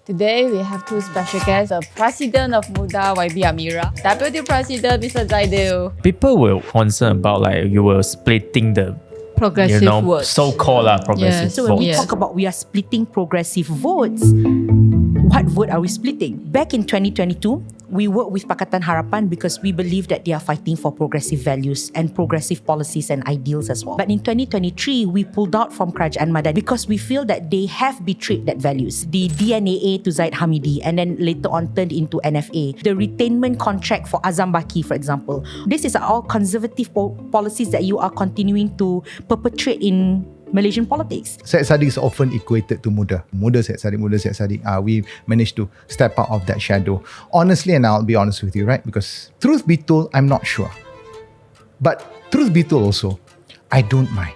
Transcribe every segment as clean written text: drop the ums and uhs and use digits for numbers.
Today, we have two special guests, the President of MUDA, YB Amira, Deputy President, Mr. Zaidil. People were concerned about you were splitting the Progressive votes. so-called progressive Yes. So when we Yes. talk about we are splitting progressive votes, what vote are we splitting? Back in 2022, we worked with Pakatan Harapan because we believe that they are fighting for progressive values and progressive policies and ideals as well. But in 2023, we pulled out from Kerajaan Madani because we feel that they have betrayed that values. The DNAA to Zaid Hamidi and then later on turned into NFA. The retainment contract for Azam Baki, for example. This is all conservative policies that you are continuing to perpetrate in Malaysian politics. Syed Saddiq is often equated to MUDA. MUDA Syed Saddiq. We managed to step out of that shadow. Honestly, and I'll be honest with you, right? Because truth be told, I'm not sure. But truth be told also, I don't mind.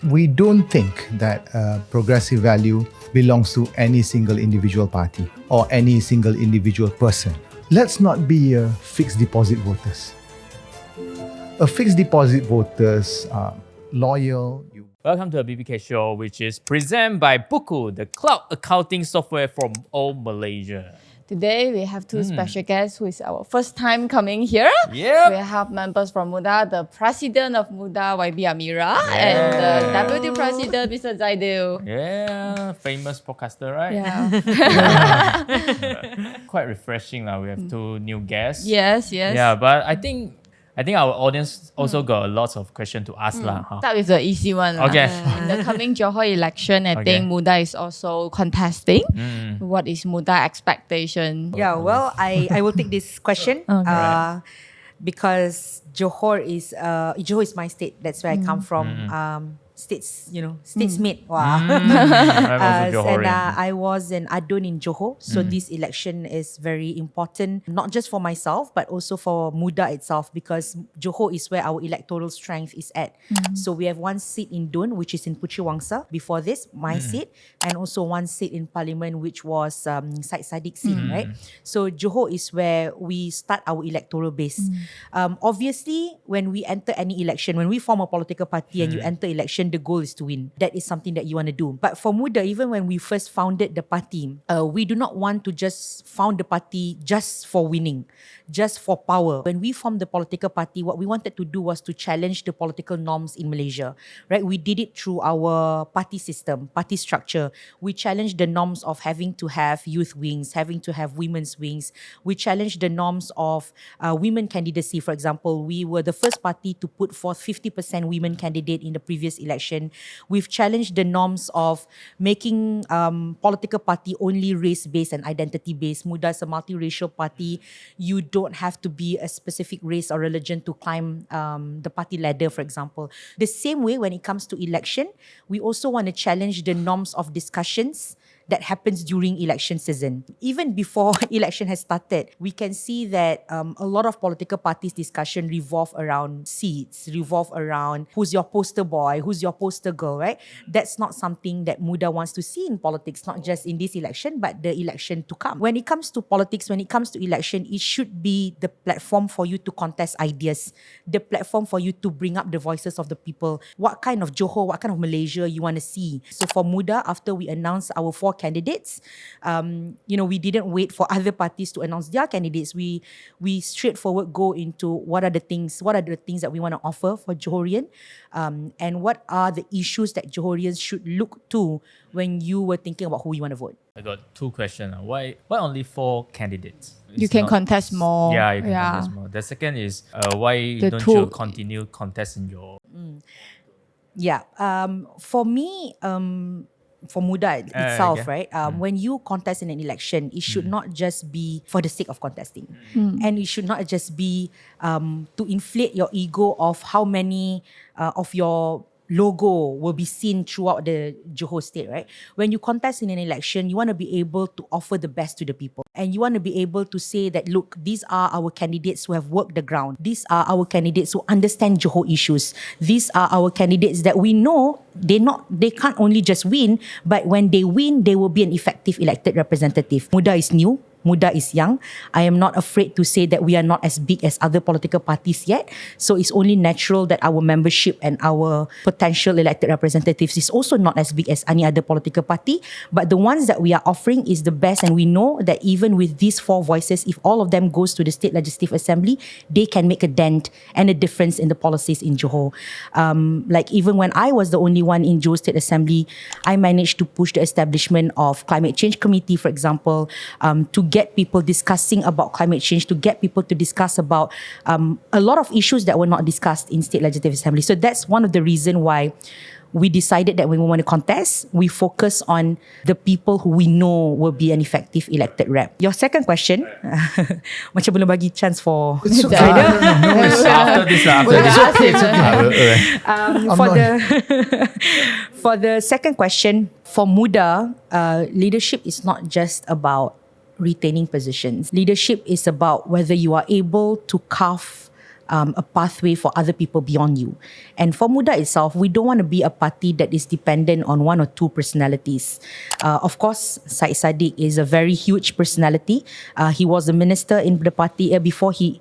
We don't think that progressive value belongs to any single individual party or any single individual person. Let's not be fixed deposit voters. A fixed deposit voters are loyal. Welcome to the BBK show, which is presented by Bukku, the cloud accounting software from old Malaysia. Today, we have two special guests who is our first time coming here. Yep. We have members from MUDA, the President of MUDA, YB Amira, and the Deputy President, Mr. Zaidil. Yeah, famous podcaster, right? Yeah. Quite refreshing. We have two new guests. Yes. Yeah, but I think our audience also got a lot of questions to ask. Start with the easy one. Okay. In the coming Johor election, I Okay. think MUDA is also contesting. What is MUDA expectation? Yeah, well, I will take this question because Johor is my state. That's where I come from. Statesmate. Wow. I'm also And Johorian. I was an adun in Johor. So this election is very important, not just for myself, but also for MUDA itself, because Johor is where our electoral strength is at. So we have one seat in Dun, which is in Puchi Wangsa. Before this, my seat, and also one seat in Parliament, which was Syed Saddiq's seat, right? So Johor is where we start our electoral base. Obviously, when we enter any election, when we form a political party and you enter election, the goal is to win. That is something that you want to do. But for MUDA, even when we first founded the party, we do not want to just found the party just for winning, just for power. When we formed the political party, what we wanted to do was to challenge the political norms in Malaysia, right? We did it through our party system, party structure. We challenged the norms of having to have youth wings, having to have women's wings. We challenged the norms of women candidacy. For example, we were the first party to put forth 50% women candidate in the previous election. We've challenged the norms of making political party only race-based and identity-based. MUDA is a multiracial party. You don't have to be a specific race or religion to climb the party ladder, for example. The same way when it comes to election, we also want to challenge the norms of discussions that happens during election season. Even before election has started, we can see that a lot of political parties discussion revolve around seats, revolve around who's your poster boy, who's your poster girl, right? That's not something that MUDA wants to see in politics, not just in this election, but the election to come. When it comes to politics, when it comes to election, it should be the platform for you to contest ideas, the platform for you to bring up the voices of the people. What kind of Johor, what kind of Malaysia you want to see? So for MUDA, after we announced our 4 candidates, we didn't wait for other parties to announce their candidates. We straightforward go into what are the things that we want to offer for Johorian, and what are the issues that Johorians should look to when you were thinking about who you want to vote. I got 2 questions. Why only 4 candidates? You can contest more. Yeah, you can contest more. The second is why don't you continue contesting your... For me, for MUDA itself, right? When you contest in an election, it should not just be for the sake of contesting. And it should not just be to inflate your ego of how many of your logo will be seen throughout the Johor state, right? When you contest in an election, you want to be able to offer the best to the people. And you want to be able to say that, look, these are our candidates who have worked the ground. These are our candidates who understand Johor issues. These are our candidates that we know they can't only just win, but when they win, they will be an effective elected representative. MUDA is new. MUDA is young. I am not afraid to say that we are not as big as other political parties yet. So it's only natural that our membership and our potential elected representatives is also not as big as any other political party. But the ones that we are offering is the best, and we know that even with these 4 voices, if all of them goes to the State Legislative Assembly, they can make a dent and a difference in the policies in Johor. Like even when I was the only one in Johor State Assembly, I managed to push the establishment of Climate Change Committee, for example, to get people discussing about climate change, to get people to discuss about a lot of issues that were not discussed in State Legislative Assembly. So that's one of the reasons why we decided that when we want to contest, we focus on the people who we know will be an effective elected rep. Your second question, macam belum bagi chance for After this, for the second question, for MUDA, leadership is not just about retaining positions. Leadership is about whether you are able to carve a pathway for other people beyond you. And for MUDA itself, we don't want to be a party that is dependent on 1 or 2 personalities. Of course, Syed Saddiq is a very huge personality. He was a minister in the party before we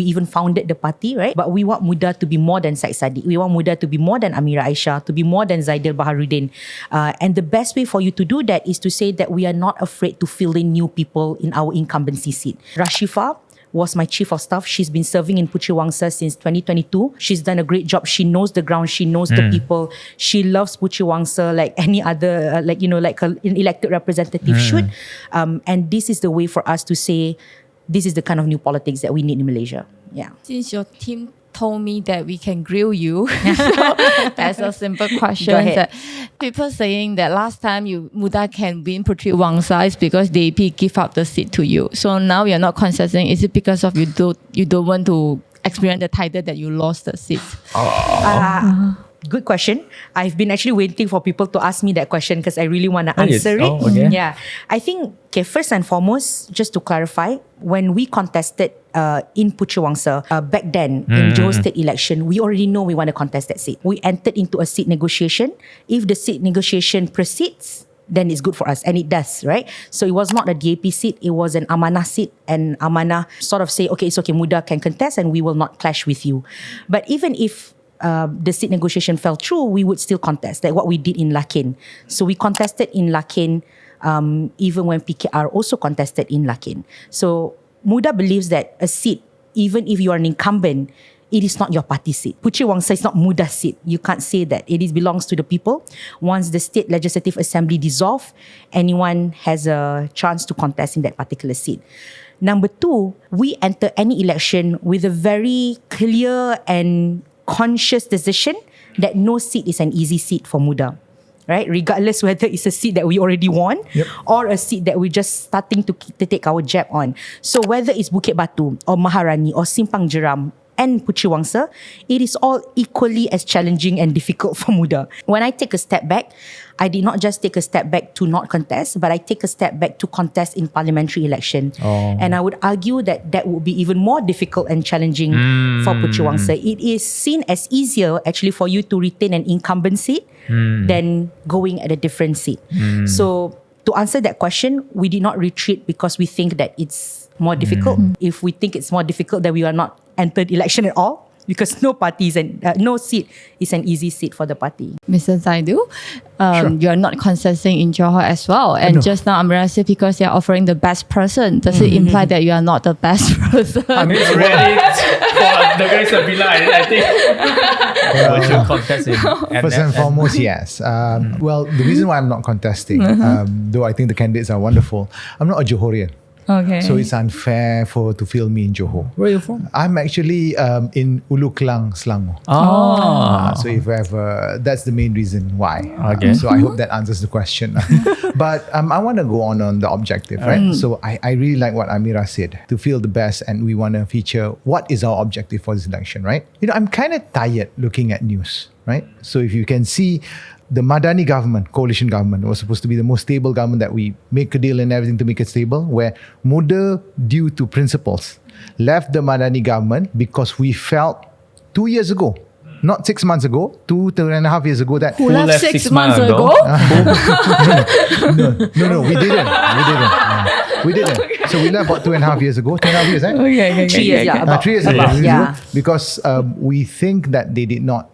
even founded the party, right? But we want MUDA to be more than Syed Saddiq. We want MUDA to be more than Amira Aisyah, to be more than Zaidil Baharudin. And the best way for you to do that is to say that we are not afraid to fill in new people in our incumbency seat. Rashifa was my chief of staff. She's been serving in Puteri Wangsa since 2022. She's done a great job. She knows the ground. She knows the people. She loves Puteri Wangsa like any other, like an elected representative should. And this is the way for us to say, this is the kind of new politics that we need in Malaysia. Yeah. Since your team told me that we can grill you, so that's a simple question. Go ahead. That people saying that last time MUDA can win Puteri Wangsa is because the AP give up the seat to you. So now you're not contesting. Is it because of you don't want to experience the title that you lost the seat? Good question. I've been actually waiting for people to ask me that question because I really want to answer it. Okay. Yeah. I think, first and foremost, just to clarify, when we contested in Puteri Wangsa, back then in Johor State election, we already know we want to contest that seat. We entered into a seat negotiation. If the seat negotiation proceeds, then it's good for us. And it does, right? So it was not a DAP seat. It was an Amanah seat. And Amanah sort of say, okay, it's okay, MUDA can contest and we will not clash with you. But even if the seat negotiation fell through, we would still contest, like what we did in Lakin. So we contested in Lakin even when PKR also contested in Lakin. So MUDA believes that a seat, even if you are an incumbent, it is not your party seat. Puteri Wangsa is not MUDA's seat. You can't say that. It belongs to the people. Once the State Legislative Assembly dissolves, anyone has a chance to contest in that particular seat. Number 2, we enter any election with a very clear and conscious decision that no seat is an easy seat for MUDA, right? Regardless whether it's a seat that we already won or a seat that we're just starting to take our jab on. So whether it's Bukit Batu or Maharani or Simpang Jeram and Puteri Wangsa, it is all equally as challenging and difficult for MUDA. When I take a step back, I did not just take a step back to not contest, but I take a step back to contest in parliamentary election. And I would argue that that would be even more difficult and challenging for Puteri Wangsa. It is seen as easier actually for you to retain an incumbent seat than going at a different seat. So to answer that question, we did not retreat because we think that it's more difficult. If we think it's more difficult, then we are not entered election at all, because no seat is an easy seat for the party. Mr. Zaidu, you're not contesting in Johor as well. And just now Amira said because you're offering the best person, does it imply that you are not the best person? I mean, it's ready for the guys to be like, I think we should contest in First and foremost, yes. Well, the reason why I'm not contesting, though I think the candidates are wonderful, I'm not a Johorian. Okay. So it's unfair to feel me in Johor. Where are you from? I'm actually in Ulu Klang, Selangor. So if ever, that's the main reason why. Okay. So I hope that answers the question. But I want to go on the objective, right? So I really like what Amira said, to feel the best, and we want to feature what is our objective for this election, right? I'm kind of tired looking at news, right? So if you can see, the Madani government, coalition government, was supposed to be the most stable government, that we make a deal and everything to make it stable, where MUDA, due to principles, left the Madani government because we felt 2 years ago Not 6 months ago, 2.5 years ago. That Who left 6 months ago? No, we didn't. We didn't. So we left about 2.5 years ago. 2.5 years, eh? Okay. 3 years, yeah. About, 3 years about, ago. yeah. Because we think that they did not.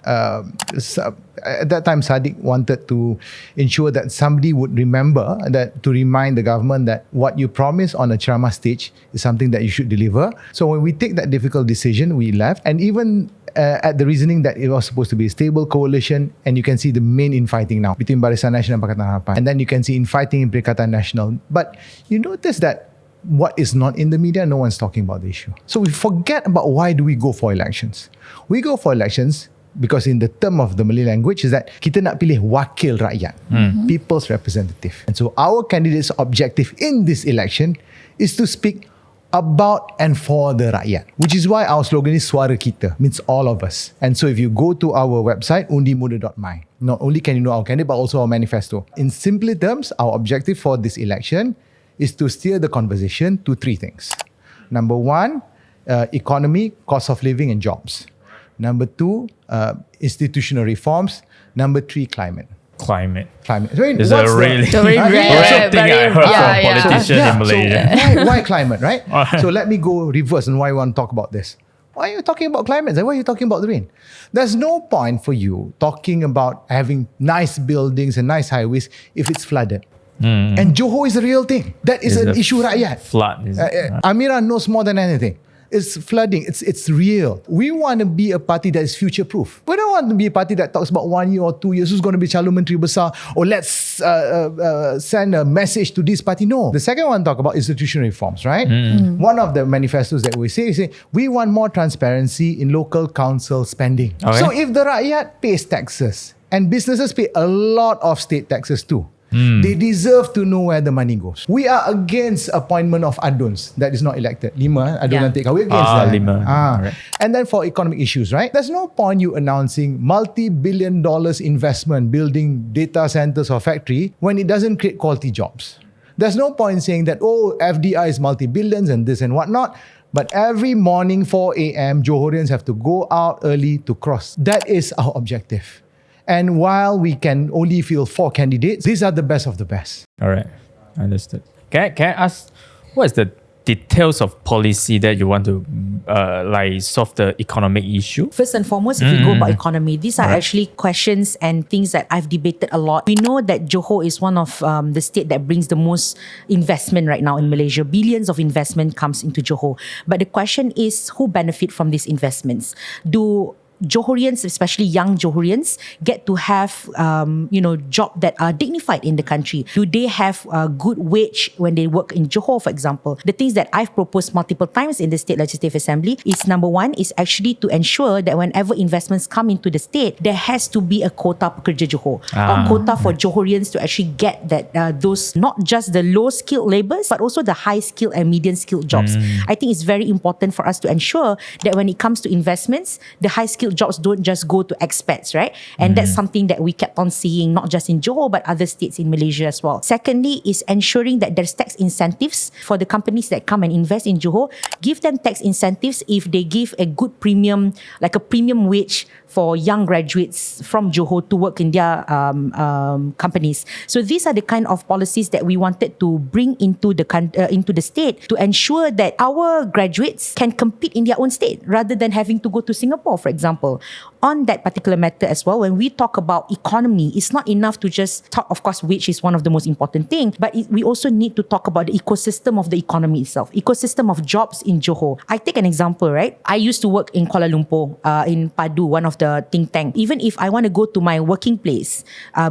At that time, Sadiq wanted to ensure that somebody would remember that to remind the government that what you promise on a ceramah stage is something that you should deliver. So when we take that difficult decision, we left, and even at the reasoning that it was supposed to be a stable coalition, and you can see the main infighting now between Barisan Nasional and Pakatan Harapan, and then you can see infighting in Perikatan Nasional. But you notice that what is not in the media, no one's talking about the issue. So we forget about why do we go for elections. We go for elections because in the term of the Malay language is that kita nak pilih wakil rakyat, people's representative. And so our candidate's objective in this election is to speak about and for the rakyat, which is why our slogan is Suara Kita, means all of us. And so if you go to our website, undimuda.my, not only can you know our candidate, but also our manifesto. In simple terms, our objective for this election is to steer the conversation to 3 things. Number 1, economy, cost of living and jobs. Number 2, institutional reforms. Number 3, climate. Climate. I mean, It's a really Very rare, rare thing I heard from yeah. politicians in Malaysia. So why climate, right? So let me go reverse and why I want to talk about this. Why are you talking about climate? Why are you talking about the rain? There's no point for you talking about having nice buildings and nice highways if it's flooded. And Johor is a real thing. That is an issue rakyat. Flood. Amira knows more than anything. It's flooding. It's real. We want to be a party that is future-proof. We don't want to be a party that talks about 1 year or 2 years, who's going to be calon menteri besar, or let's send a message to this party. No. The second one talk about institutional reforms, right? One of the manifestos that we say is we want more transparency in local council spending. Okay. So if the rakyat pays taxes, and businesses pay a lot of state taxes too, they deserve to know where the money goes. We are against appointment of aduns that is not elected. 5 adun nanti kau. We're against that. 5. Right. And then for economic issues, right? There's no point you announcing multi-billion dollars investment building data centers or factory when it doesn't create quality jobs. There's no point saying that, oh, FDI is multi-billions and this and whatnot. But every morning, 4 a.m., Johorians have to go out early to cross. That is our objective. And while we can only field 4 candidates, these are the best of the best. All right. Understood. Can I ask, what is the details of policy that you want to solve the economic issue? First and foremost, if we go about economy, these are actually questions and things that I've debated a lot. We know that Johor is one of the state that brings the most investment right now in Malaysia. Billions of investment comes into Johor. But the question is, who benefit from these investments? Do Johorians, especially young Johorians, get to have jobs that are dignified in the country? Do they have a good wage when they work in Johor, for example? The things that I've proposed multiple times in the State Legislative Assembly is, number 1 is actually to ensure that whenever investments come into the state, there has to be a quota pekerja Johor, or quota for Johorians to actually get that those, not just the low skilled labours, but also the high skilled and medium skilled jobs. I think it's very important for us to ensure that when it comes to investments, the high skilled jobs don't just go to expats, right? And that's something that we kept on seeing, not just in Johor, but other states in Malaysia as well. Secondly is ensuring that there's tax incentives for the companies that come and invest in Johor. Give them tax incentives if they give a good premium, like a premium wage for young graduates from Johor to work in their companies. So these are the kind of policies that we wanted to bring into the state to ensure that our graduates can compete in their own state rather than having to go to Singapore, for example. On that particular matter as well, when we talk about economy, it's not enough to just talk, of course, which is one of the most important things, but we also need to talk about the ecosystem of the economy itself, ecosystem of jobs in Johor. I take an example, right? I used to work in Kuala Lumpur, in Padu, one of the think tank. Even if I want to go to my working place,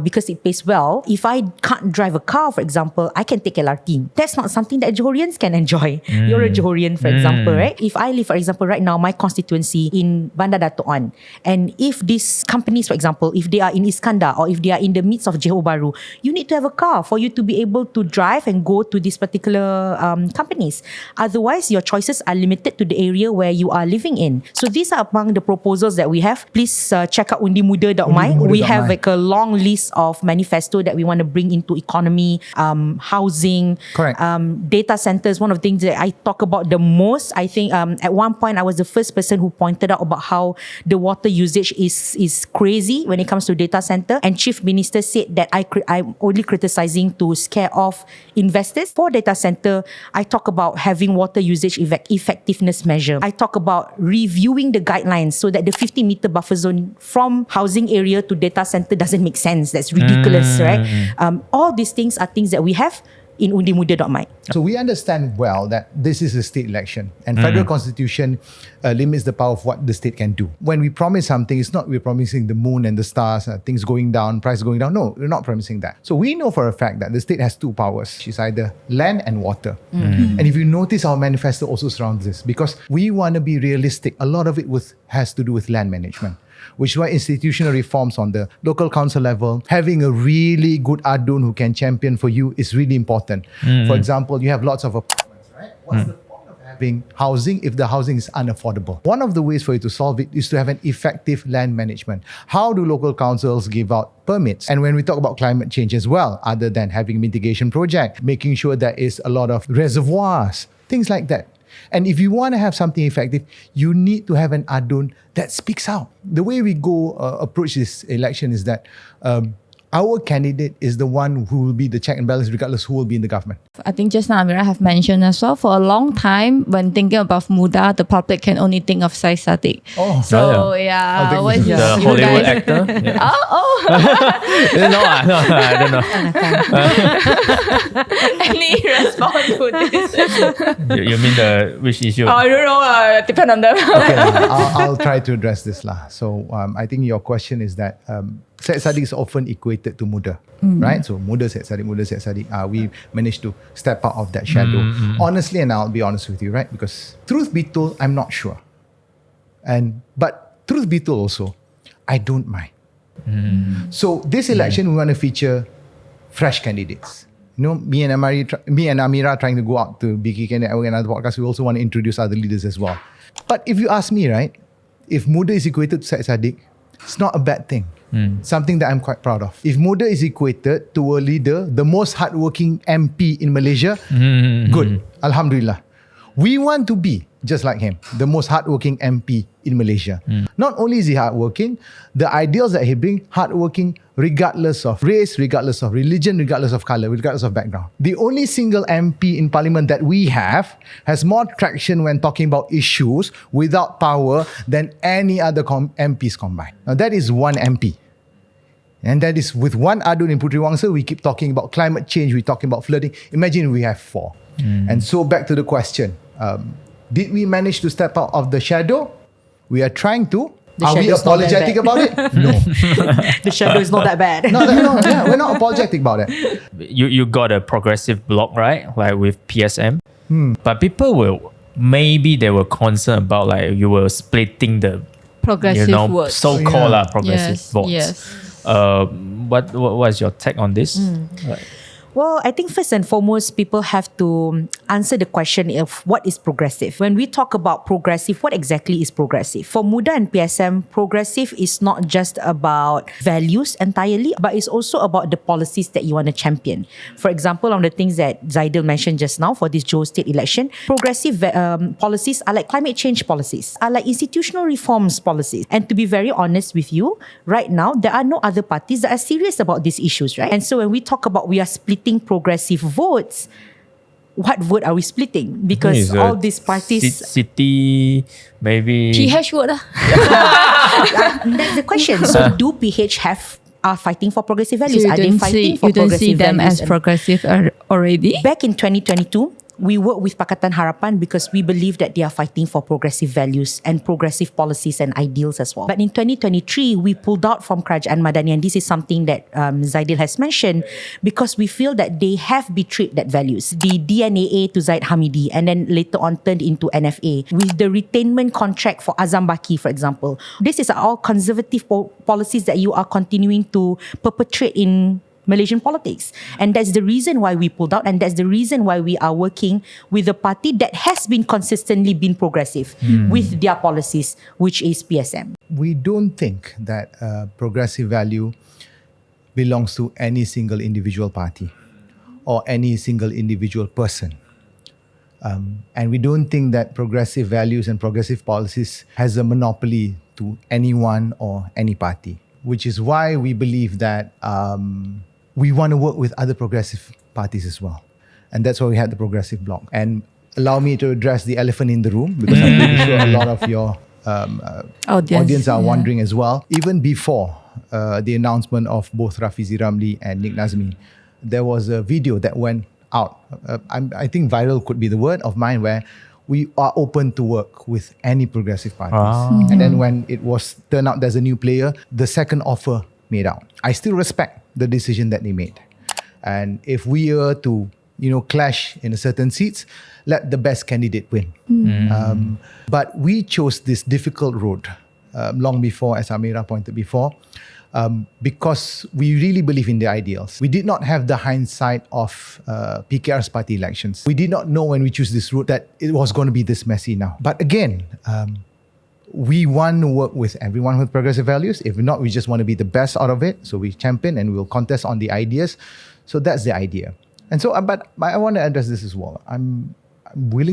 because it pays well, if I can't drive a car, for example, I can take LRT. That's not something that Johorians can enjoy. You're a Johorian, for example, right? If I live, for example, right now, my constituency in Bandar Dato' An, and if these companies, for example, if they are in Iskandar or if they are in the midst of Johor Bahru, you need to have a car for you to be able to drive and go to these particular companies. Otherwise, your choices are limited to the area where you are living in. So these are among the proposals that we have. Please check out undimuda.my. We have like a long list of manifesto that we want to bring into economy, housing, data centers. One of the things that I talk about the most, I think at one point I was the first person who pointed out about how the water usage is crazy when it comes to data center. And Chief Minister said that I'm only criticizing to scare off investors. For data center, I talk about having water usage effectiveness measure. I talk about reviewing the guidelines so that the 50-meter buffer zone from housing area to data center doesn't make sense. That's ridiculous, right? All these things are things that we have in undimuda.my. So we understand well that this is a state election and federal constitution limits the power of what the state can do. When we promise something, it's not we're promising the moon and the stars, things going down, price going down. No, we're not promising that. So we know for a fact that the state has two powers. It's either land and water. And if you notice, our manifesto also surrounds this because we want to be realistic. A lot of it has to do with land management, which is why institutional reforms on the local council level, having a really good adun who can champion for you is really important. For example, you have lots of apartments, right? What's the point of having housing if the housing is unaffordable? One of the ways for you to solve it is to have an effective land management. How do local councils give out permits? And when we talk about climate change as well, other than having mitigation project, making sure there is a lot of reservoirs, things like that. And if you want to have something effective, you need to have an adun that speaks out. The way we go approach this election is that our candidate is the one who will be the check and balance regardless who will be in the government. I think just now Amira have mentioned as well, for a long time when thinking about MUDA, the public can only think of Sai Sadik. Oh, So I'll yeah, take what is this. The you Hollywood guys- actor. Yeah. Oh, No, I don't know. any response to this? You mean which issue? I don't know. Depend on them. Okay, I'll try to address this. So I think your question is that Syed Saddiq is often equated to MUDA, right? So MUDA Syed Saddiq. We managed to step out of that shadow. Honestly, and I'll be honest with you, right? Because truth be told, I'm not sure. But truth be told also, I don't mind. So this election, we want to feature fresh candidates. You know, me and Amira trying to go out to BBK Network and other podcasts. We also want to introduce other leaders as well. But if you ask me, right, if MUDA is equated to Syed Saddiq, it's not a bad thing. Something that I'm quite proud of. If MUDA is equated to a leader, the most hardworking MP in Malaysia, good. Alhamdulillah. We want to be just like him, the most hardworking MP in Malaysia. Not only is he hardworking, the ideals that he brings, hardworking regardless of race, regardless of religion, regardless of color, regardless of background. The only single MP in parliament that we have has more traction when talking about issues without power than any other MPs combined. Now that is one MP. And that is with one adun in Puteri Wangsa, we keep talking about climate change, we're talking about flooding. Imagine we have four. And so back to the question, did we manage to step out of the shadow? We are trying to. Are we shadow's not that apologetic bad. about it? No. The shadow is not that bad. No, we're not apologetic about it. You got a progressive bloc, right? Like with PSM. But people maybe they were concerned about like you were splitting the Progressive words. so-called Yeah. progressive votes. Yes. What's your take on this? Like, Well, I think first and foremost, people have to answer the question of what is progressive. When we talk about progressive, what exactly is progressive? For MUDA and PSM, progressive is not just about values entirely, but it's also about the policies that you want to champion. For example, on the things that Zaidil mentioned just now for this Johor state election, progressive policies are like climate change policies, are like institutional reforms policies. And to be very honest with you, right now, there are no other parties that are serious about these issues, right? And so when we talk about we are splitting progressive votes, what vote are we splitting? Because is all these parties... city, maybe. PH word. That's the question. So do PH are fighting for progressive So values? you Are they don't fighting see, for you don't progressive see them values? as And progressive already? back in 2022, we worked with Pakatan Harapan because we believe that they are fighting for progressive values and progressive policies and ideals as well. But in 2023, we pulled out from Kerajaan Madani, and this is something that Zaidil has mentioned, because we feel that they have betrayed that values. The DNAA to Zaid Hamidi and then later on turned into NFA with the retainment contract for Azam Baki, for example. This is all conservative policies that you are continuing to perpetrate in Malaysian politics. And that's the reason why we pulled out, and that's the reason why we are working with a party that has been consistently been progressive with their policies, which is PSM. We don't think that progressive value belongs to any single individual party or any single individual person. And we don't think that progressive values and progressive policies has a monopoly to anyone or any party, which is why we believe that we want to work with other progressive parties as well. And that's why we had the progressive bloc. And allow me to address the elephant in the room, because I'm pretty sure a lot of your audience are wondering as well. Even before the announcement of both Rafizi Ramli and Nick Nazmi, there was a video that went out. I think viral could be the word of mine, where we are open to work with any progressive parties. And then when it was turned out there's a new player, the second offer made out. I still respect the decision that they made. And if we are to, clash in a certain seats, let the best candidate win. But we chose this difficult road long before, as Amira pointed before, because we really believe in the ideals. We did not have the hindsight of PKR's party elections. We did not know when we choose this route that it was going to be this messy now. But again, we want to work with everyone with progressive values. If not, we just want to be the best out of it. So we champion and we'll contest on the ideas. So that's the idea. And so, but I want to address this as well. we're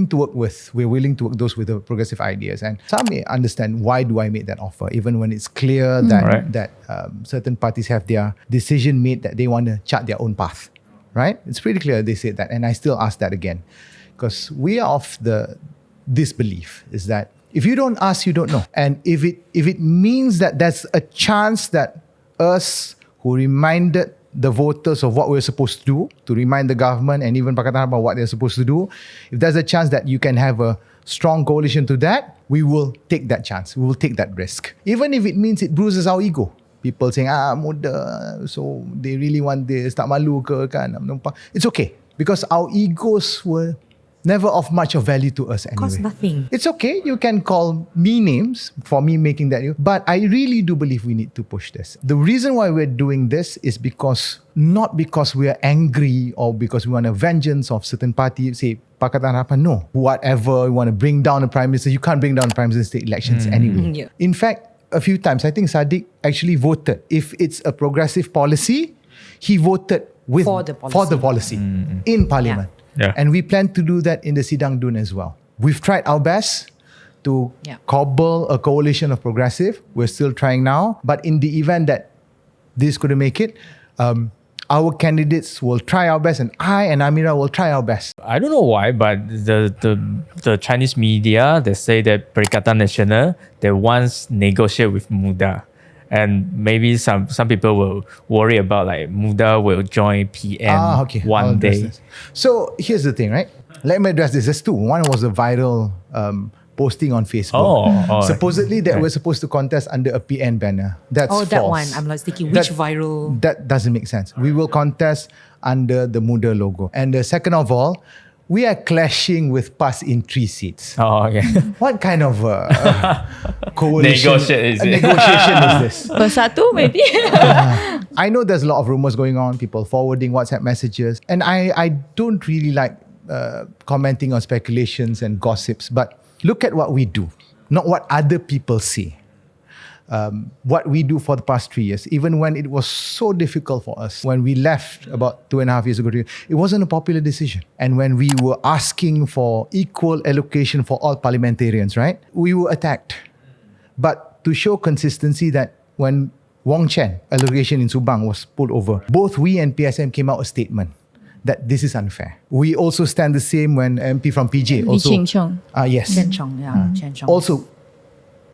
willing to work those with the progressive ideas. And some may understand, why do I make that offer? Even when it's clear that certain parties have their decision made that they want to chart their own path, right? It's pretty clear they say that. And I still ask that again. Because we are of this belief is that if you don't ask, you don't know. And if it means that there's a chance that us who reminded the voters of what we're supposed to do, to remind the government and even Pakatan Harapan what they're supposed to do, if there's a chance that you can have a strong coalition to that, we will take that chance. We will take that risk. Even if it means it bruises our ego. People saying, muda, so they really want this, tak malu ke kan? It's okay. Because our egos were never of much of value to us anyway. Cost nothing. It's okay. You can call me names for me making that. But I really do believe we need to push this. The reason why we're doing this is not because we are angry or because we want a vengeance of certain party. Say, Pakatan Harapan, no. Whatever, you want to bring down the Prime Minister, you can't bring down the Prime Minister state elections anyway. Yeah. In fact, a few times, I think Sadiq actually voted. If it's a progressive policy, he voted for the policy in Parliament. Yeah. And we plan to do that in the Sidang Dun as well. We've tried our best to cobble a coalition of progressive. We're still trying now. But in the event that this couldn't make it, our candidates will try our best, and I and Amira will try our best. I don't know why, but the Chinese media, they say that Perikatan Nasional, they once negotiate with MUDA. And maybe some people will worry about like MUDA will join PM one day. This. So here's the thing, right? Let me address this. There's two. One was a viral posting on Facebook. Supposedly that we're supposed to contest under a PN banner. That's false. That one. I'm like thinking, which viral? That doesn't make sense. We will contest under the MUDA logo. And the second of all, we are clashing with PAS in 3 seats. What kind of coalition negotiation is this? Bersatu, maybe. I know there's a lot of rumors going on, people forwarding WhatsApp messages. And I don't really like commenting on speculations and gossips. But look at what we do, not what other people say. What we do for the past 3 years, even when it was so difficult for us, when we left about 2.5 years ago, it wasn't a popular decision. And when we were asking for equal allocation for all parliamentarians, right, we were attacked. But to show consistency that when Wong Chen allocation in Subang was pulled over, both we and PSM came out a statement that this is unfair. We also stand the same when MP from PJ also... Cheng Chong. Yes. Cheng Chong, Cheng Chong. Also,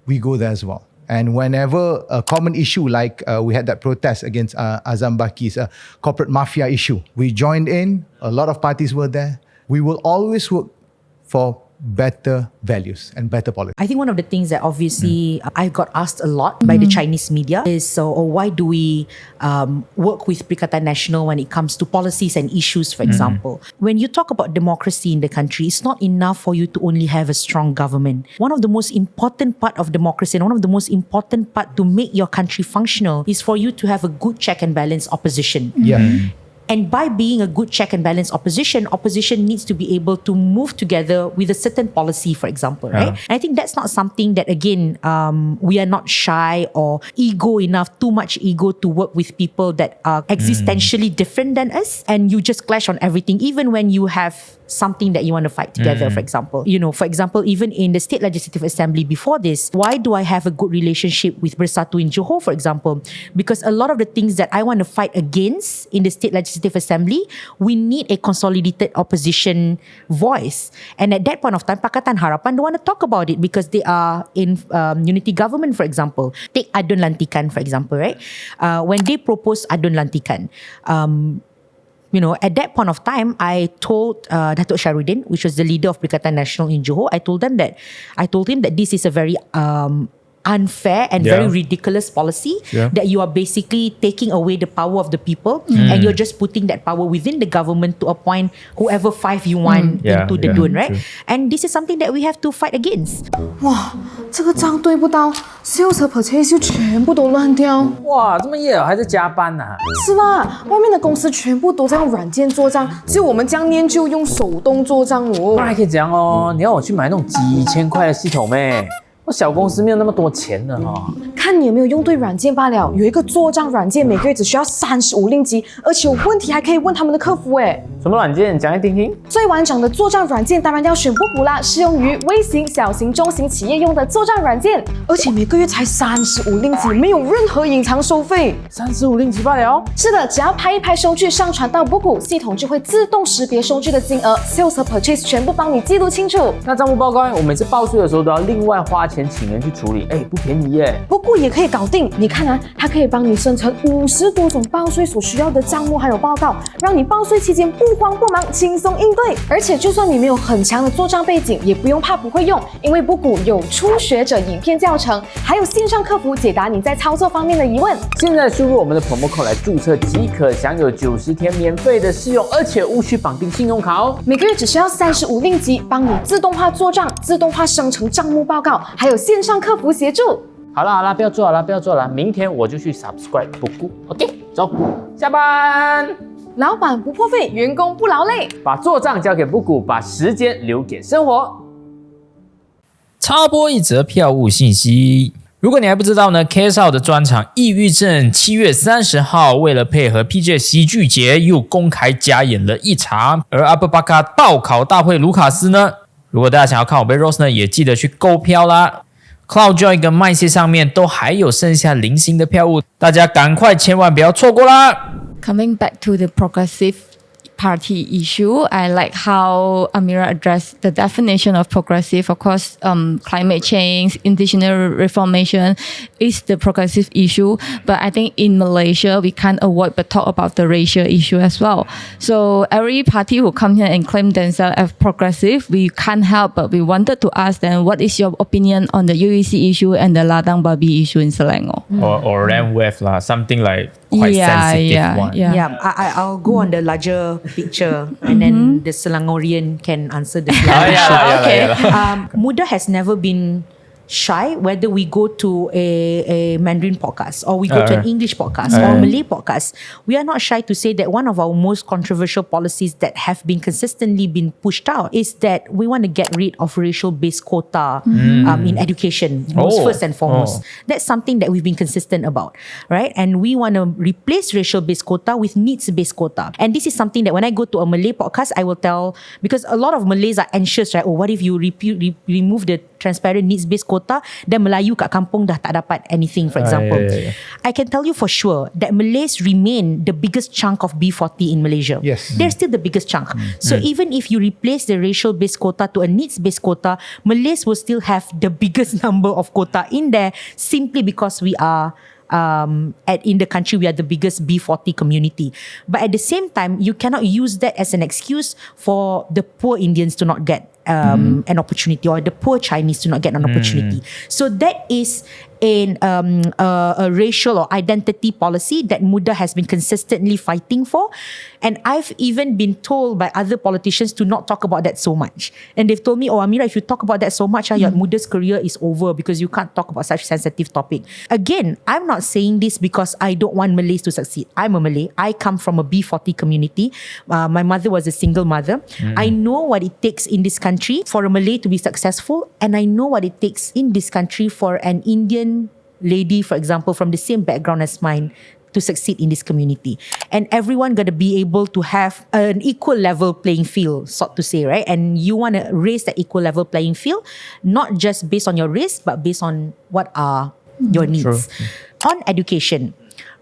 we go there as well. And whenever a common issue like we had that protest against Azam Baki's corporate mafia issue, we joined in, a lot of parties were there. We will always work for better values and better politics. I think one of the things that obviously I got asked a lot by the Chinese media is, why do we work with Perikatan Nasional when it comes to policies and issues, for example? When you talk about democracy in the country, it's not enough for you to only have a strong government. One of the most important part of democracy and one of the most important part to make your country functional is for you to have a good check and balance opposition. And by being a good check and balance opposition needs to be able to move together with a certain policy, for example, right? And I think that's not something that, again, we are not shy or too much ego to work with people that are existentially different than us, and you just clash on everything, even when you have something that you want to fight together, for example. For example, even in the State Legislative Assembly before this, why do I have a good relationship with Bersatu in Johor, for example? Because a lot of the things that I want to fight against in the State Legislative Assembly, we need a consolidated opposition voice. And at that point of time, Pakatan Harapan don't want to talk about it because they are in unity government, for example. Take Adun Lantikan, for example, right? When they proposed Adun Lantikan, at that point of time, I told Datuk Sharudin, which was the leader of Perikatan Nasional in Johor, I told him that this is a very unfair and very ridiculous policy that you are basically taking away the power of the people and you're just putting that power within the government to appoint whoever five you want into the dun, right? And this is something that we have to fight against. 哇，这个账对不到 ，sales 和 purchase 就全部都乱掉。哇，这么夜了还在加班呐、是啦，外面的公司全部都在用软件做账，只有我们这样念就用手动做账哦。那还可以这样哦，你要我去买那种几千块的系统咩？我小公司没有那么多钱的哈。看你有没有用对软件罢了。有一个做账软件，每个月只需要35令吉，而且有问题还可以问他们的客服诶。什么软件？讲来听听。最完整的做账软件当然要选Bukku啦，适用于微型、小型、中型企业用的做账软件，而且每个月才35令吉，没有任何隐藏收费。35令吉罢了。是的，只要拍一拍收据上传到Bukku，系统就会自动识别收据的金额 ，sales 和 purchase 全部帮你记录清楚。那账目报告，我每次报税的时候都要另外花钱请人去处理，不便宜耶。Bukku也可以搞定，你看啊，它可以帮你生成50多种报税所需要的账目还有报告，让你报税期间不慌不忙，轻松应对。而且就算你没有很强的做账背景，也不用怕不会用，因为Bukku有初学者影片教程，还有线上客服解答你在操作方面的疑问。现在输入我们的 promo code 来注册即可享有90天免费的试用，而且无需绑定信用卡哦。每个月只需要35令吉，帮你自动化做账，自动化生成账目报告，还有线上客服协助。好啦，不要做了，明天我就去 subscribe Bukku。OK， 走，下班。老板不破费，员工不劳累，把做账交给Bukku，把时间留给生活。插播一则票务信息。如果你还不知道呢 ，KSL 的专场《抑郁症》7月30号为了配合 PJ 喜剧节又公开加演了一场，而阿布巴卡报考大会卢卡斯呢，如果大家想要看我被 roast 呢，也记得去购票啦。Cloudjoy 跟麦谢上面都还有剩下零星的票务，大家赶快千万不要错过啦。Coming back to the progressive party issue, I like how Amira addressed the definition of progressive. Of course, climate change, indigenous reformation is the progressive issue. But I think in Malaysia, we can't avoid but talk about the racial issue as well. So every party who come here and claim themselves as progressive, we can't help but we wanted to ask them, what is your opinion on the UEC issue and the Ladang Babi issue in Selangor? Or Ramwef lah, something like quite sensitive one. I'll go on the larger picture and then the Selangorian can answer the Selangor. Muda has never been shy whether we go to a Mandarin podcast or we go to an English podcast or a Malay podcast. We are not shy to say that one of our most controversial policies that have been consistently been pushed out is that we want to get rid of racial-based quota in education, first and foremost. That's something that we've been consistent about, right? And we want to replace racial-based quota with needs-based quota. And this is something that when I go to a Malay podcast, I will tell, because a lot of Malays are anxious, right? Oh, what if you remove the transparent needs-based quota, then Melayu kat kampung dah tak dapat anything, for example. I can tell you for sure that Malays remain the biggest chunk of B40 in Malaysia. Yes. They're still the biggest chunk. So even if you replace the racial-based quota to a needs-based quota, Malays will still have the biggest number of quota in there simply because we are in the country, we are the biggest B40 community. But at the same time, you cannot use that as an excuse for the poor Indians to not get an opportunity, or the poor Chinese to not get an opportunity. So that is a racial or identity policy that MUDA has been consistently fighting for. And I've even been told by other politicians to not talk about that so much. And they've told me, oh, Amira, if you talk about that so much, your MUDA's career is over because you can't talk about such sensitive topic. Again, I'm not saying this because I don't want Malays to succeed. I'm a Malay. I come from a B40 community. My mother was a single mother. I know what it takes in this country for a Malay to be successful, and I know what it takes in this country for an Indian lady, for example, from the same background as mine to succeed in this community. And everyone got to be able to have an equal level playing field, so to say, right? And you want to raise that equal level playing field, not just based on your risk, but based on what are your needs. True. On education,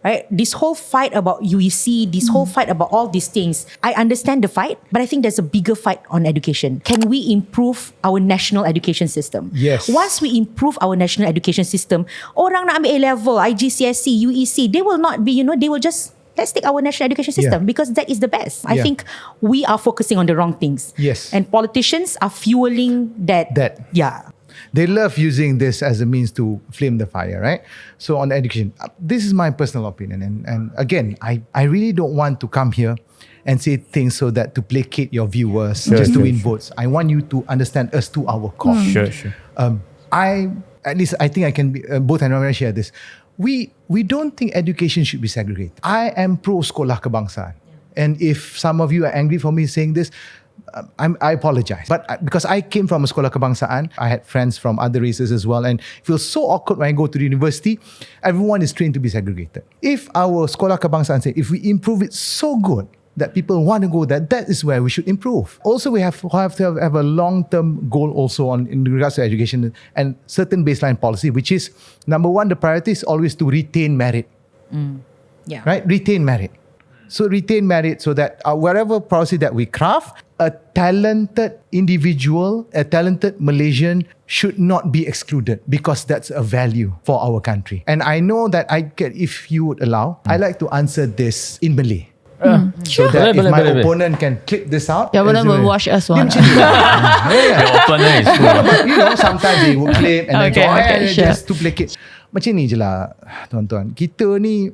right? This whole fight about UEC, this whole fight about all these things, I understand the fight, but I think there's a bigger fight on education. Can we improve our national education system? Yes. Once we improve our national education system, orang nak ambil A-level, IGCSE, UEC, they will not be, they will just, let's take our national education system because that is the best. I think we are focusing on the wrong things. Yes. And politicians are fueling that. Yeah. They love using this as a means to flame the fire, right? So on education, this is my personal opinion. And again, I really don't want to come here and say things so that to placate your viewers just to win votes. I want you to understand us to our core. Sure. I think I can be, both and I share this. We don't think education should be segregated. I am pro sekolah kebangsaan. And if some of you are angry for me saying this, I apologize. But because I came from a sekolah kebangsaan, I had friends from other races as well, and it feels so awkward when I go to the university. Everyone is trained to be segregated. If our sekolah kebangsaan say, if we improve it so good that people want to go there, that is where we should improve. Also, we have to have a long-term goal also in regards to education and certain baseline policy, which is, number one, the priority is always to retain merit. Yeah. Right? Retain merit. So retain merit so that whatever policy that we craft, a talented individual, a talented Malaysian should not be excluded because that's a value for our country. And I know that if you would allow, I like to answer this in Malay. So that if my opponent can clip this out, Your opponent will watch us one. Your opponent is true. Sometimes they would claim and Okay, then sure. just to placate. Macam ni je lah, tuan-tuan. Kita ni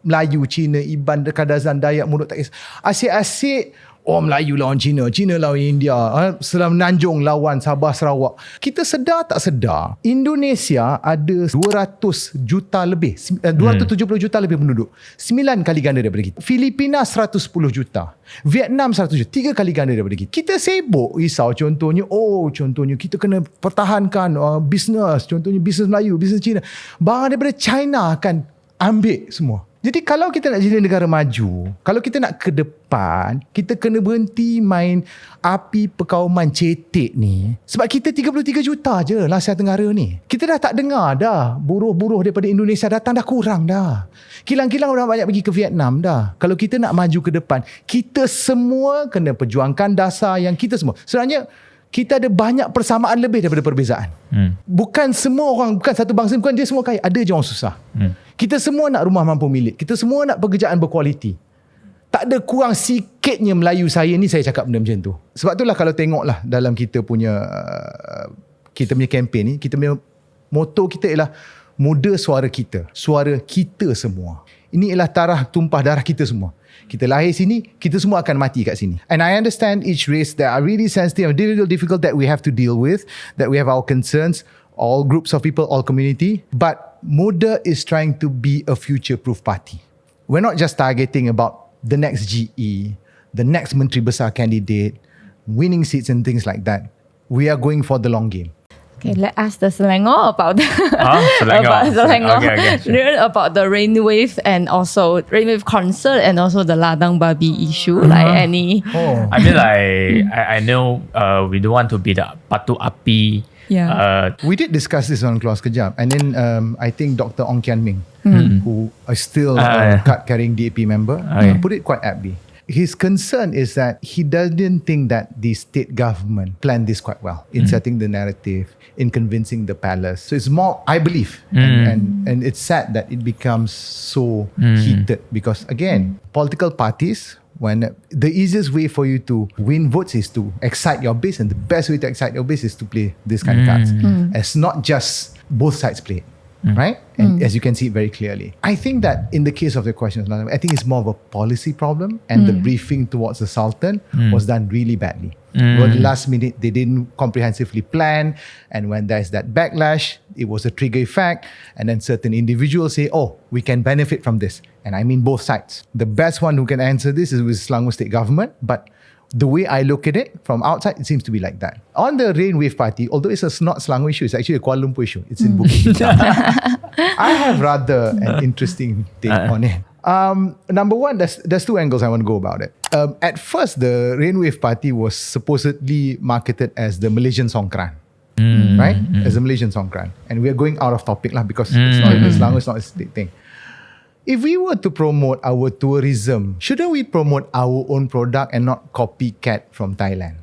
Melayu, Cina, Iban, Kadazan, Dayak, Murut, Takis. Asyik-asyik, Melayu lawan Cina, Cina lawan India, Semenanjung lawan Sabah, Sarawak. Kita sedar tak sedar, Indonesia ada 200 juta lebih, 270 juta lebih penduduk. 9 kali ganda daripada kita. Filipina 110 juta. Vietnam 100 juta. 3 kali ganda daripada kita. Kita sibuk risau contohnya, kita kena pertahankan bisnes, contohnya bisnes Melayu, bisnes Cina. Barang daripada China akan ambil semua. Jadi kalau kita nak jadi negara maju, kalau kita nak ke depan, kita kena berhenti main api perkauman cetek ni. Sebab kita 33 juta je lah Asia Tenggara ni. Kita dah tak dengar dah buruh-buruh daripada Indonesia datang, dah kurang dah. Kilang-kilang orang banyak pergi ke Vietnam dah. Kalau kita nak maju ke depan, kita semua kena perjuangkan dasar yang kita semua. Sebenarnya kita ada banyak persamaan lebih daripada perbezaan. Bukan semua orang, bukan satu bangsa, bukan dia semua kaya. Ada je orang susah. Kita semua nak rumah mampu milik. Kita semua nak pekerjaan berkualiti. Tak ada kurang sikitnya Melayu saya ni, saya cakap benda macam tu. Sebab itulah kalau tengoklah dalam kita punya kempen ni, kita punya motto kita ialah muda suara kita semua. Ini ialah tumpah darah kita semua. Kita lahir sini, kita semua akan mati kat sini. And I understand each race that are really sensitive and difficult that we have to deal with, that we have our concerns, all groups of people, all community. But MUDA is trying to be a future-proof party. We're not just targeting about the next GE, the next Menteri Besar candidate, winning seats and things like that. We are going for the long game. Okay, let's ask the Selangor about Selangor. about Selangor. Okay, sure. About the rain wave and also rain wave concert and also the ladang babi issue. Like any. I mean, I know we don't want to be the Batu Api. Yeah. We did discuss this on Keluar Sekejap. And then I think Dr. Ong Kian Ming, who is still a card-carrying DAP member, put it quite aptly. His concern is that he doesn't think that the state government planned this quite well in setting the narrative, in convincing the palace. So it's more, I believe, and it's sad that it becomes so heated because, again, political parties, when the easiest way for you to win votes is to excite your base, and the best way to excite your base is to play this kind of cards. It's not just both sides play it. Right? And as you can see it very clearly. I think that in the case of the questions, I think it's more of a policy problem, and the briefing towards the Sultan was done really badly. Well, the last minute, they didn't comprehensively plan, and when there's that backlash, it was a trigger effect, and then certain individuals say, we can benefit from this. And I mean both sides. The best one who can answer this is with Selangor State Government, but the way I look at it from outside, it seems to be like that. On the Rain Wave Party, although it's not Selangor issue, it's actually a Kuala Lumpur issue. It's in Bukku. I have rather an interesting take on it. Number one, there's two angles I want to go about it. At first, the Rainwave Party was supposedly marketed as the Malaysian Songkran. Right? As a Malaysian Songkran. And we are going out of topic lah because it's not as long as it's not a state thing. If we were to promote our tourism, shouldn't we promote our own product and not copycat from Thailand?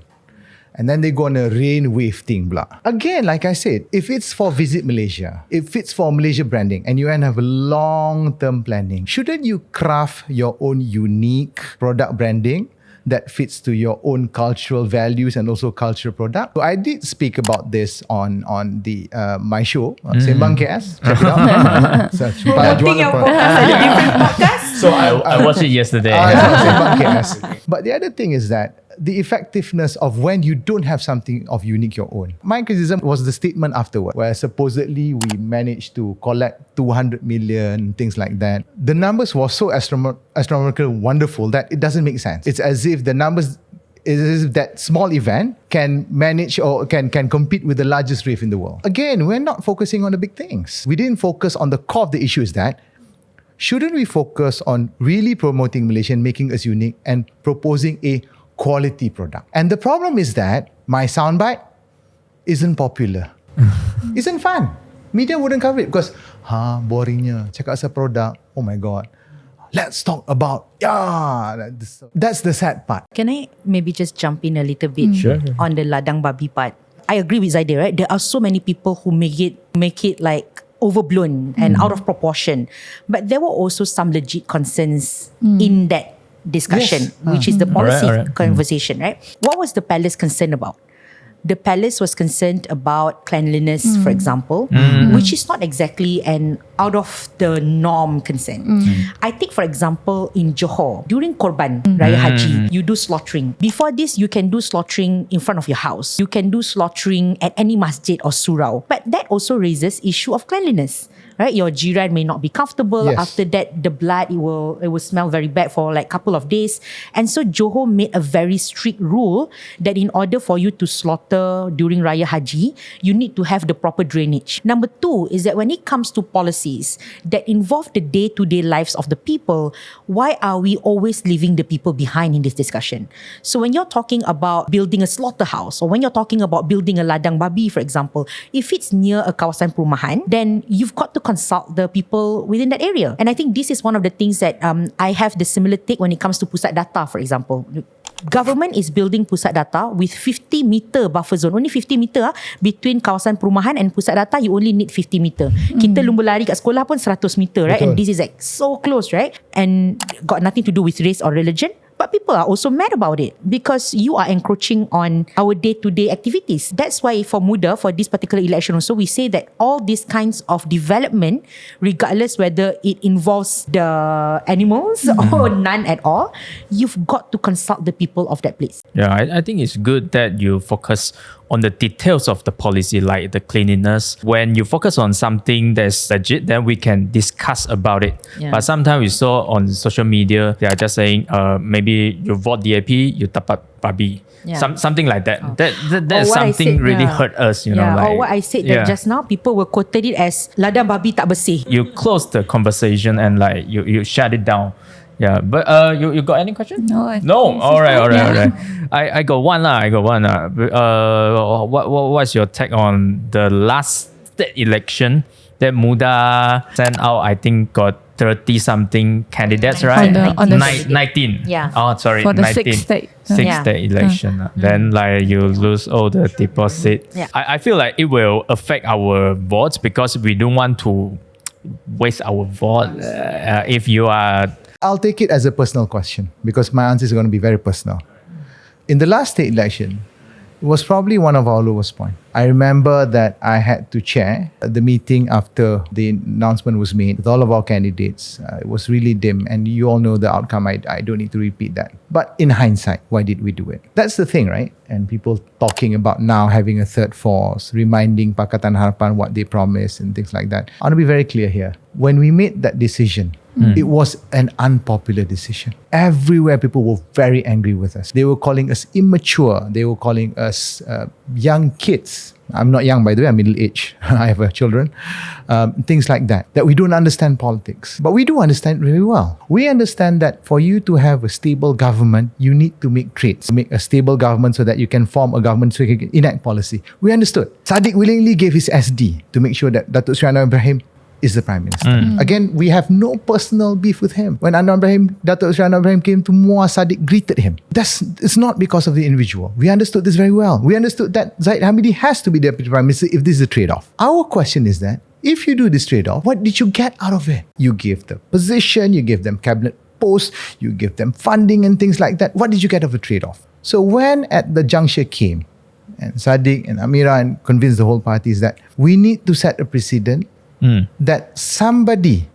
And then they go on a rainwave thing, blah. Again, like I said, if it's for Visit Malaysia, if it's for Malaysia branding, and you want to have a long-term planning, shouldn't you craft your own unique product branding that fits to your own cultural values and also cultural product? So I did speak about this on the my show, Sembang KS. Check it out. Promoting your podcast at a different podcast. So I watched it yesterday. Sembang KS. But the other thing is that the effectiveness of when you don't have something of unique your own. My criticism was the statement afterward, where supposedly we managed to collect 200 million, things like that. The numbers were so astronomical wonderful that it doesn't make sense. It's as if the numbers, is as if that small event can manage or can compete with the largest rave in the world. Again, we're not focusing on the big things. We didn't focus on the core of the issue is that shouldn't we focus on really promoting Malaysia and making us unique and proposing a quality product? And the problem is that my soundbite isn't popular. Isn't fun. Media wouldn't cover it because boringnya. Cakap pasal product. Oh my God. Let's talk about that's the sad part. Can I maybe just jump in a little bit on the ladang babi part? I agree with Zaida, right? There are so many people who make it like overblown and out of proportion. But there were also some legit concerns in that discussion, which is the policy conversation, right? What was the palace concerned about? The palace was concerned about cleanliness, for example, which is not exactly an out of the norm concern. I think, for example, in Johor, during Korban Raya Haji, you do slaughtering. Before this, you can do slaughtering in front of your house. You can do slaughtering at any masjid or surau. But that also raises issue of cleanliness. Right, your jiran may not be comfortable. After that, the blood it will smell very bad for like couple of days. And so Johor made a very strict rule that in order for you to slaughter during Raya Haji, you need to have the proper drainage. Number two is that when it comes to policies that involve the day-to-day lives of the people, why are we always leaving the people behind in this discussion? So when you're talking about building a slaughterhouse, or when you're talking about building a ladang babi, for example, if it's near a kawasan perumahan, then you've got to consult the people within that area. And I think this is one of the things that I have the similar take when it comes to pusat data, for example. Government is building pusat data with 50 meter buffer zone. Only 50 meter between kawasan perumahan and pusat data, you only need 50 meter. Kita lumba lari kat sekolah pun 100 meter, right? And this is like so close, right? And got nothing to do with race or religion. But people are also mad about it because you are encroaching on our day-to-day activities. That's why for MUDA, for this particular election also, we say that all these kinds of development, regardless whether it involves the animals or none at all, you've got to consult the people of that place. Yeah, I think it's good that you focus on the details of the policy, like the cleanliness. When you focus on something that's legit, then we can discuss about it. Yeah. But sometimes we saw on social media, they are just saying, maybe you vote DAP, you tapat babi. Yeah. Something like that. That's something said, really hurt us, you know. Like, or what I said that just now, people were quoted it as ladang babi tak bersih. You close the conversation and like you shut it down. Yeah, but you got any question? No. All right. I got one lah. What's your take on the last state election that MUDA sent out? I think got 30 something candidates, right? On the 19. Yeah. Oh, sorry. For the 19. state. State election. Then like you lose all the deposit. Yeah. I feel like it will affect our votes because we don't want to waste our vote if you are. I'll take it as a personal question because my answer is going to be very personal. In the last state election, it was probably one of our lowest points. I remember that I had to chair the meeting after the announcement was made with all of our candidates. It was really dim and you all know the outcome. I don't need to repeat that. But in hindsight, why did we do it? That's the thing, right? And people talking about now having a third force, reminding Pakatan Harapan what they promised and things like that. I want to be very clear here. When we made that decision, It was an unpopular decision. Everywhere people were very angry with us. They were calling us immature. They were calling us young kids. I'm not young, by the way, I'm middle-aged. I have children. Things like that we don't understand politics. But we do understand very well. We understand that for you to have a stable government, you need to make trades. Make a stable government so that you can form a government so you can enact policy. We understood. Sadiq willingly gave his SD to make sure that Datuk Sri Anwar Ibrahim is the Prime Minister. Again, we have no personal beef with him. When Datuk Sri Anwar Ibrahim came to Muar, Sadiq greeted him. It's not because of the individual. We understood this very well. We understood that Zahid Hamidi has to be Deputy Prime Minister if this is a trade-off. Our question is that, if you do this trade-off, what did you get out of it? You give the position, you give them cabinet posts, you give them funding and things like that. What did you get out of the trade-off? So when at the juncture came, and Sadiq and Amira and convinced the whole party is that we need to set a precedent that somebody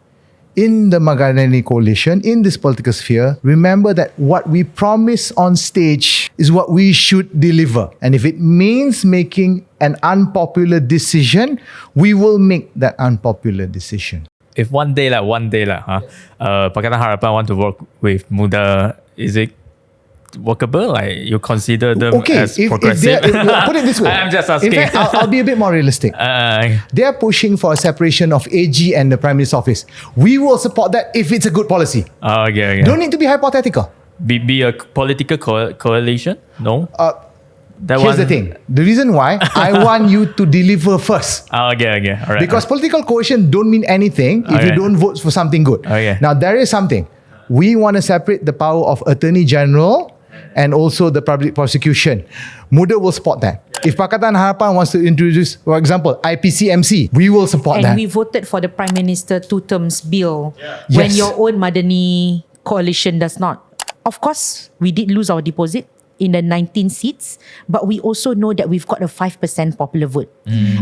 in the Magadani coalition, in this political sphere, remember that what we promise on stage is what we should deliver. And if it means making an unpopular decision, we will make that unpopular decision. If one day Pakatan Harapan want to work with MUDA, is it workable? Like, you consider them as progressive? Put it this way. I'm just asking. In fact, I'll be a bit more realistic. They are pushing for a separation of AG and the Prime Minister's office. We will support that if it's a good policy. Okay. Don't need to be hypothetical. Be a political coalition? No? Here's the thing. The reason why, I want you to deliver first. Okay. All right. Because political coalition don't mean anything if you don't vote for something good. Okay. Now, there is something. We want to separate the power of Attorney General and also the public prosecution. MUDA will support that. If Pakatan Harapan wants to introduce, for example, IPCMC, we will support that. And we voted for the Prime Minister 2 terms bill when Yes. your own Madani coalition does not. Of course, we did lose our deposit in the 19 seats, but we also know that we've got a 5% popular vote.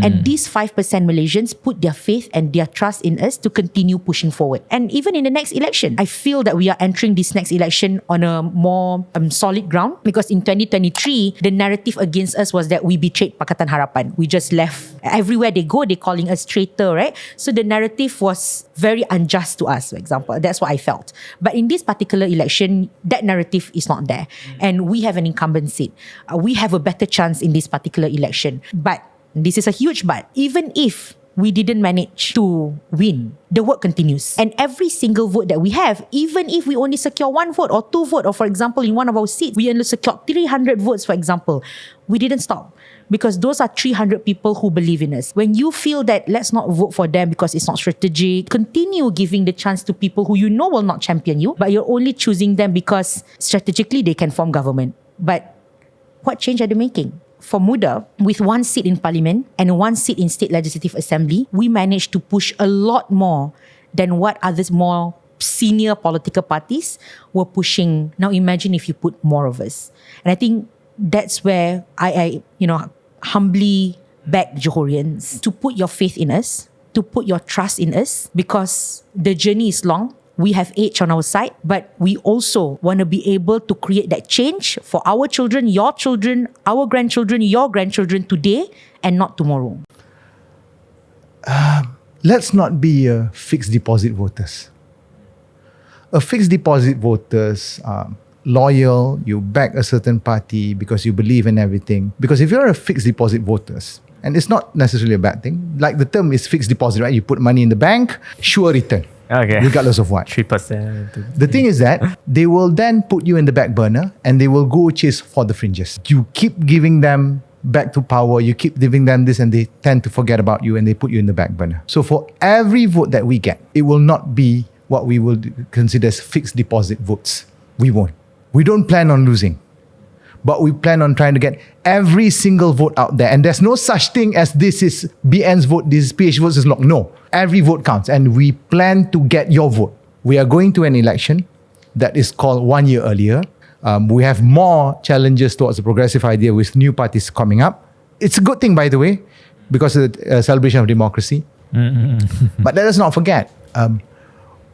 And these 5% Malaysians put their faith and their trust in us to continue pushing forward. And even in the next election, I feel that we are entering this next election on a more solid ground, because in 2023, the narrative against us was that we betrayed Pakatan Harapan. We just left. Everywhere they go, they're calling us traitor, right? So the narrative was very unjust to us, for example. That's what I felt. But in this particular election, that narrative is not there. And we have an incumbent seat. We have a better chance in this particular election. But, this is a huge but, even if we didn't manage to win, the work continues. And every single vote that we have, even if we only secure 1 vote or 2 votes, or for example, in one of our seats, we only secured 300 votes, for example, we didn't stop. Because those are 300 people who believe in us. When you feel that let's not vote for them because it's not strategic, continue giving the chance to people who you know will not champion you, but you're only choosing them because strategically they can form government. But what change are they making? For MUDA, with 1 seat in Parliament and 1 seat in State Legislative Assembly, we managed to push a lot more than what others more senior political parties were pushing. Now imagine if you put more of us. And I think that's where I humbly beg Johorians to put your faith in us, to put your trust in us, because the journey is long. We have age on our side, but we also want to be able to create that change for our children, your children, our grandchildren, your grandchildren today and not tomorrow. Let's not be fixed deposit voters. A fixed deposit voters are loyal, you back a certain party because you believe in everything. Because if you're a fixed deposit voters, and it's not necessarily a bad thing, like the term is fixed deposit, right? You put money in the bank, sure return. Okay. Regardless of what. 3%. The thing is that they will then put you in the back burner and they will go chase for the fringes. You keep giving them back to power, you keep giving them this, and they tend to forget about you and they put you in the back burner. So for every vote that we get, it will not be what we will consider as fixed deposit votes. We won't. We don't plan on losing. But we plan on trying to get every single vote out there. And there's no such thing as this is BN's vote, this is PH votes is locked. No. Every vote counts. And we plan to get your vote. We are going to an election that is called 1 year earlier. We have more challenges towards the progressive idea with new parties coming up. It's a good thing, by the way, because of the celebration of democracy. But let us not forget,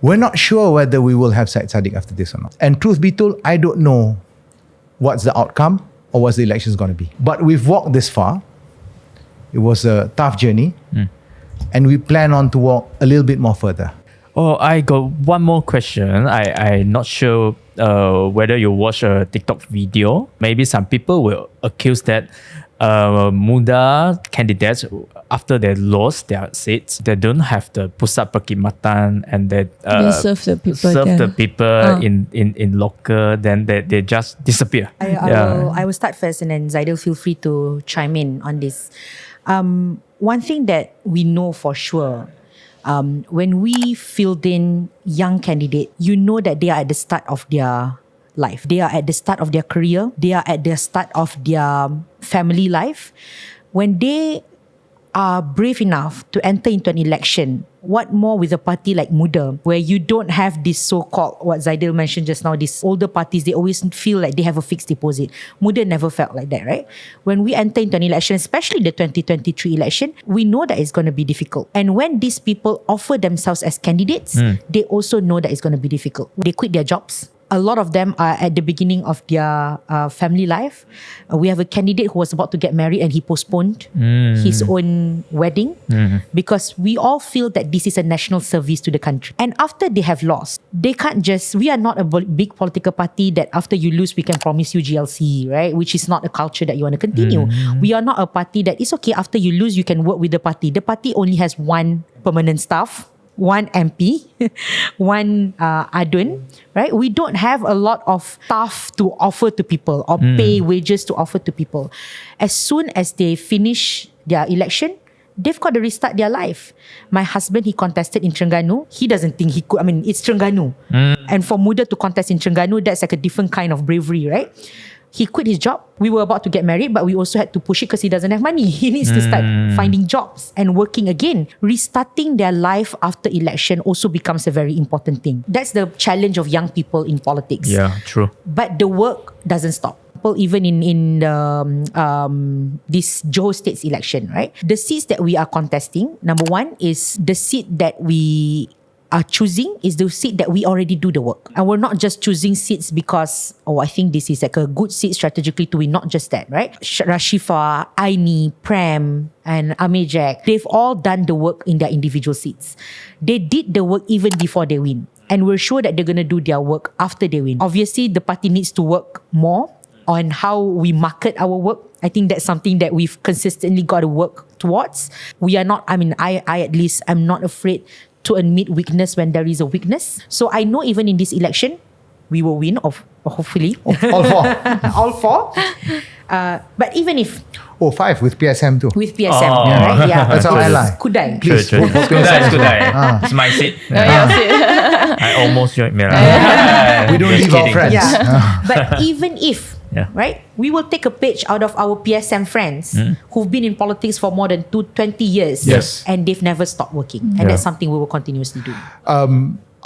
we're not sure whether we will have Syed Saddiq after this or not. And truth be told, I don't know what's the outcome or what's the elections going to be. But we've walked this far. It was a tough journey. And we plan on to walk a little bit more further. Oh, I got one more question. I'm not sure whether you watch a TikTok video. Maybe some people will accuse that MUDA candidates, after they lost their seats, they don't have the pusat perkhidmatan and they serve the people, the people in local, then they just disappear. I will start first, and then Zaidil, feel free to chime in on this. One thing that we know for sure, when we filled in young candidate, you know that they are at the start of their life. They are at the start of their career. They are at the start of their family life. When they are brave enough to enter into an election, what more with a party like MUDA, where you don't have this so-called, what Zaidil mentioned just now, these older parties, they always feel like they have a fixed deposit. MUDA never felt like that, right? When we enter into an election, especially the 2023 election, we know that it's going to be difficult. And when these people offer themselves as candidates, they also know that it's going to be difficult. They quit their jobs. A lot of them are at the beginning of their family life. We have a candidate who was about to get married and he postponed his own wedding because we all feel that this is a national service to the country. And after they have lost, they can't just, we are not a big political party that after you lose, we can promise you GLC, right? Which is not a culture that you want to continue. We are not a party that it's okay, after you lose, you can work with the party. The party only has one permanent staff, one MP, one adun, right? We don't have a lot of stuff to offer to people or pay wages to offer to people. As soon as they finish their election, they've got to restart their life. My husband, he contested in Terengganu. He doesn't think he could. I mean, it's Terengganu. And for MUDA to contest in Terengganu, that's like a different kind of bravery, right? He quit his job. We were about to get married, but we also had to push it because he doesn't have money. He needs to start finding jobs and working again. Restarting their life after election also becomes a very important thing. That's the challenge of young people in politics. Yeah, true. But the work doesn't stop. Even in this Johor State's election, right? The seats that we are contesting, number one is the seat that we are choosing is the seat that we already do the work. And we're not just choosing seats because, I think this is like a good seat strategically to win. Not just that, right? Rashifa, Aini, Prem, and Amejak, they've all done the work in their individual seats. They did the work even before they win. And we're sure that they're going to do their work after they win. Obviously, the party needs to work more on how we market our work. I think that's something that we've consistently got to work towards. We are not, I at least, I'm not afraid to admit weakness when there is a weakness. So I know even in this election, we will win, hopefully. All four. All four. But even if... 5 with PSM too. With PSM, right? Yeah. That's how I lie. Kudai. Please. True. Kudai. It's my seat. I almost joined Merah. We don't Just leave our kidding. friends. Yeah. But even if, right, we will take a page out of our PSM friends who've been in politics for more than 20 years. Yes. And they've never stopped working. And that's something we will continuously do.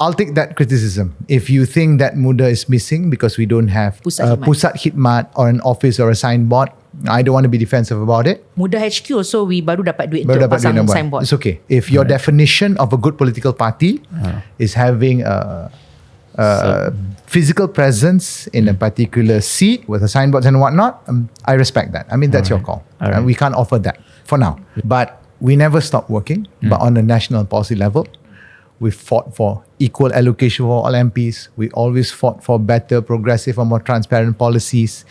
I'll take that criticism. If you think that MUDA is missing because we don't have Pusat Khidmat or an office or a signboard, I don't want to be defensive about it. MUDA HQ also, we baru dapat duit untuk pasang signboard. It's okay. If your definition of a good political party is having a physical presence in a particular seat with a signboard and whatnot, I respect that. I mean, that's your call. And we can't offer that for now. But we never stop working. But on a national policy level, we fought for equal allocation for all MPs. We always fought for better, progressive, and more transparent policies.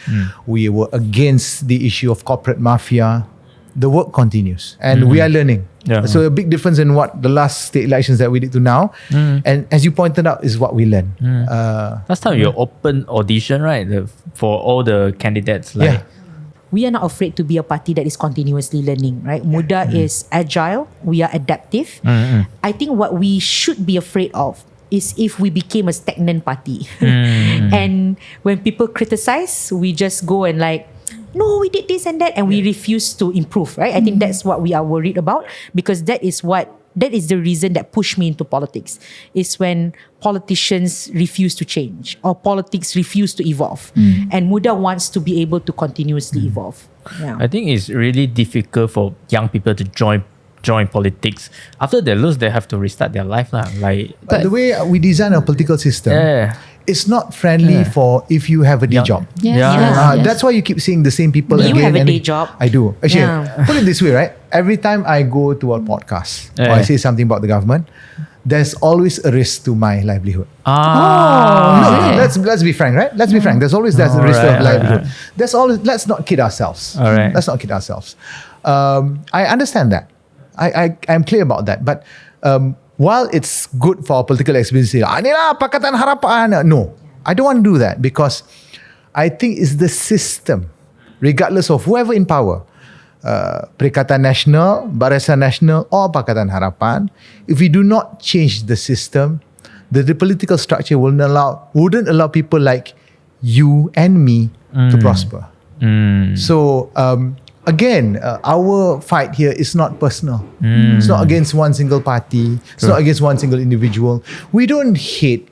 We were against the issue of corporate mafia. The work continues, and we are learning. So a big difference in what the last state elections that we did to now, and as you pointed out, is what we learned. Last time you open audition, right, for all the candidates. We are not afraid to be a party that is continuously learning, right? MUDA is agile. We are adaptive. I think what we should be afraid of is if we became a stagnant party. And when people criticize, we just go and like, no, we did this and that, and we refuse to improve, right? I think that's what we are worried about, because that is the reason that pushed me into politics, is when politicians refuse to change or politics refuse to evolve. And MUDA wants to be able to continuously evolve. Yeah. I think it's really difficult for young people to join politics. After they lose, they have to restart their life. But the way we design our political system, it's not friendly for if you have a day job. That's why you keep seeing the same people again. You have a day job. I do. Actually, put it this way, right? Every time I go to a podcast or I say something about the government, there's always a risk to my livelihood. Ah. No, let's be frank, right? Let's be frank. There's always a risk to livelihood. There's always. Let's not kid ourselves. All right. Let's not kid ourselves. I understand that. I'm clear about that. But while it's good for political expediency, inilah Pakatan Harapan. No, I don't want to do that because I think it's the system, regardless of whoever in power. Perikatan Nasional, Barisan Nasional or Pakatan Harapan, if we do not change the system, the political structure wouldn't allow people like you and me to prosper. So again, our fight here is not personal. It's not against one single party. It's not against one single individual. We don't hate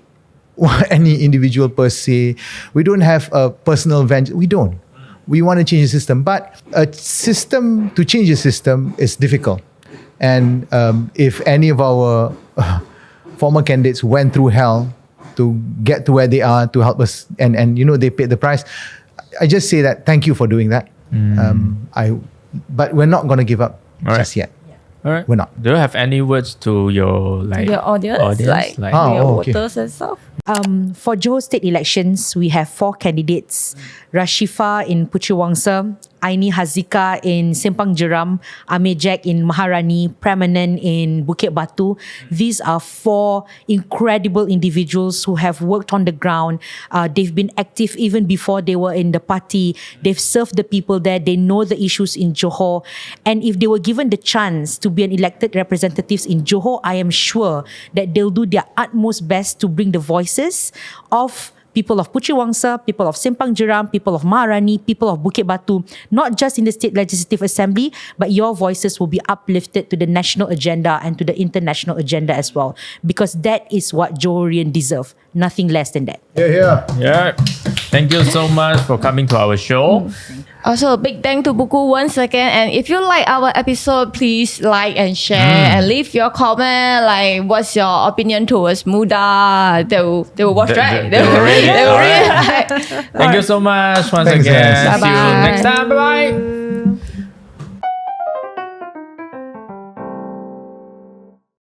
any individual per se. We don't have a personal vengeance. We don't. We want to change the system, but to change the system is difficult. And if any of our former candidates went through hell to get to where they are to help us, and they paid the price, I just say that thank you for doing that. But we're not going to give up just yet. All right. We're not. Do you have any words to your Your audience, like your voters and stuff? For Johor state elections, we have 4 candidates. Rashifa in Puteri Wangsa, Aini Hazika in Simpang Jeram, Amir Jack in Maharani, Pramanand in Bukit Batu. These are 4 incredible individuals who have worked on the ground. They've been active even before they were in the party. They've served the people there. They know the issues in Johor. And if they were given the chance to be an elected representatives in Johor, I am sure that they'll do their utmost best to bring the voices of people of Puteri Wangsa, people of Simpang Jeram, people of Maharani, people of Bukit Batu, not just in the State Legislative Assembly, but your voices will be uplifted to the national agenda and to the international agenda as well. Because that is what Johorian deserve. Nothing less than that. Yeah. Thank you so much for coming to our show. Also, a big thank to Bukku once again. And if you like our episode, please like and share and leave your comment. Like, what's your opinion towards MUDA? They will watch, right? They will read. Thank you so much once Thanks, again. guys. See you Bye-bye. next time. Bye bye.